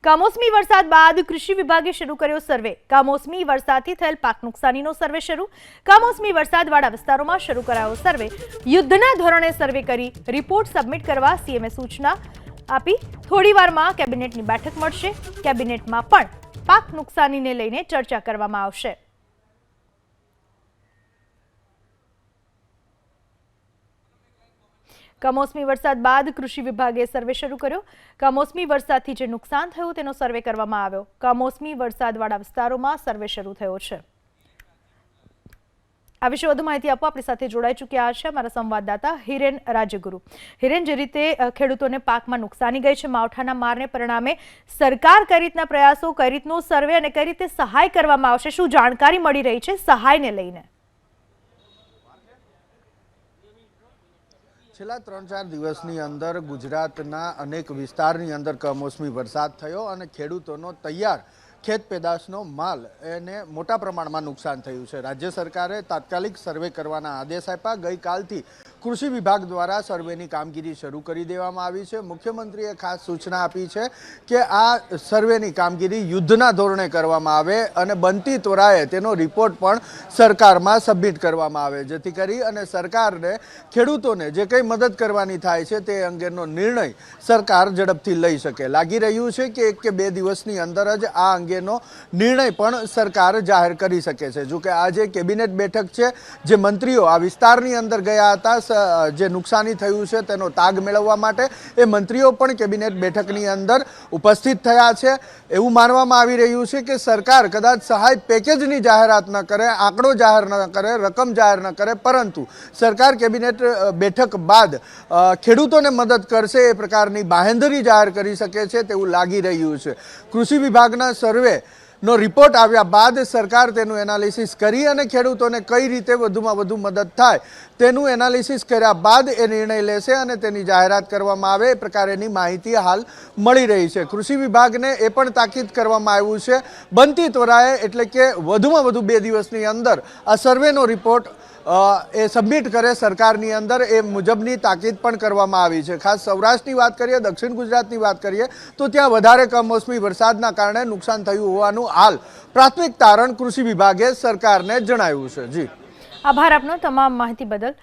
કમોસમી વરસાદ બાદ કૃષિ વિભાગે શરૂ કર્યો સર્વે। કમોસમી વરસાદથી થયેલ પાક નુકસાનીનો સર્વે શરૂ। કમોસમી વરસાદવાળા વિસ્તારોમાં શરૂ કરાયો સર્વે। યુદ્ધના ધોરણે સર્વે કરી રિપોર્ટ સબમિટ કરવા સીએમએ સૂચના આપી। થોડીવારમાં કેબિનેટની બેઠક મળશે। કેબિનેટમાં પણ પાક નુકસાનીને લઈને ચર્ચા કરવામાં આવશે। કમોસમી વરસાદ બાદ કૃષિ વિભાગે સર્વે શરૂ કર્યો। કમોસમી વરસાદથી જે નુકસાન થયું તેનો સર્વે કરવામાં આવ્યો। કમોસમી વરસાદવાળા વિસ્તારોમાં સર્વે શરૂ થયો છે। આ વિશે વધુ માહિતી આપવા આપણી સાથે જોડાઈ ચૂક્યા છે અમારા સંવાદદાતા હિરેન રાજગુરુ। હિરેન, જે રીતે ખેડૂતોને પાકમાં નુકસાની ગઈ છે માવઠાના મારને પરિણામે, સરકાર કઈ રીતના પ્રયાસો, કઈ રીતનો સર્વે અને કઈ રીતે સહાય કરવામાં આવશે, શું જાણકારી મળી રહી છે સહાયને લઈને? છેલ્લા 3-4 દિવસની અંદર ગુજરાતના અનેક વિસ્તારની અંદર કમોસમી વરસાદ થયો અને ખેડૂતોનો તૈયાર ખેત પેદાશનો માલ એને મોટા પ્રમાણમાં નુકસાન થયું છે। રાજ્ય સરકારે તાત્કાલિક સર્વે કરવાના આદેશ આપ્યા। ગઈકાલથી કૃષિ વિભાગ દ્વારા સર્વેની કામગીરી શરૂ કરી દેવામાં આવી છે। મુખ્યમંત્રીએ ખાસ સૂચના આપી છે કે આ સર્વેની કામગીરી યુદ્ધના ધોરણે કરવામાં આવે અને બનતી ત્વરાએ તેનો રિપોર્ટ પણ સરકારમાં સબમિટ કરવામાં આવે, જેથી કરી અને સરકારને ખેડૂતોને જે કંઈ મદદ કરવાની થાય છે તે અંગેનો નિર્ણય સરકાર ઝડપથી લઈ શકે। લાગી રહ્યું છે કે 1 કે 2 દિવસની અંદર જ આ અંગેનો નિર્ણય પણ સરકાર જાહેર કરી શકે છે। જો કે આજે કેબિનેટ બેઠક છે, જે મંત્રીઓ આ વિસ્તારની અંદર ગયા હતા જે નુકસાની થયું છે તેનો તાગ મેળવવા માટે, એ મંત્રીઓ પણ કેબિનેટ બેઠકની અંદર ઉપસ્થિત થયા છે। એવું માનવામાં આવી રહ્યું છે કે સરકાર કદાચ સહાય પેકેજની જાહેરાત ન કરે, આંકડો જાહેર ન કરે, રકમ જાહેર ન કરે, પરંતુ સરકાર કેબિનેટ બેઠક બાદ ખેડૂતોને મદદ કરશે એ પ્રકારની બાંહેધરી જાહેર કરી શકે છે તેવું લાગી રહ્યું છે। કૃષિ વિભાગના સર્વેનો રિપોર્ટ આવ્યા બાદ સરકાર તેનું એનાલિસિસ કરી અને ખેડૂતોને કઈ રીતે વધુમાં વધુ મદદ થાય તેનું એનાલિસિસ કર્યા બાદ એ નિર્ણય લેશે અને તેની જાહેરાત કરવામાં આવે એ પ્રકારેની માહિતી હાલ મળી રહી છે। કૃષિ વિભાગને એ પણ તાકીદ કરવામાં આવ્યું છે બનતી ત્વરાએ, એટલે કે વધુમાં વધુ 2 દિવસની અંદર આ સર્વેનો રિપોર્ટ એ સબમિટ કરે સરકારની અંદર, એ મુજબની તાકીદ પણ કરવામાં આવી છે। ખાસ સૌરાષ્ટ્રની વાત કરીએ, દક્ષિણ ગુજરાતની વાત કરીએ તો ત્યાં વધારે કમોસમી વરસાદના કારણે નુકસાન થયું હોવાનું હાલ પ્રાથમિક તારણ કૃષિ વિભાગે સરકારને જણાવ્યું છે। જી, આભાર આપનો તમામ માહિતી બદલ।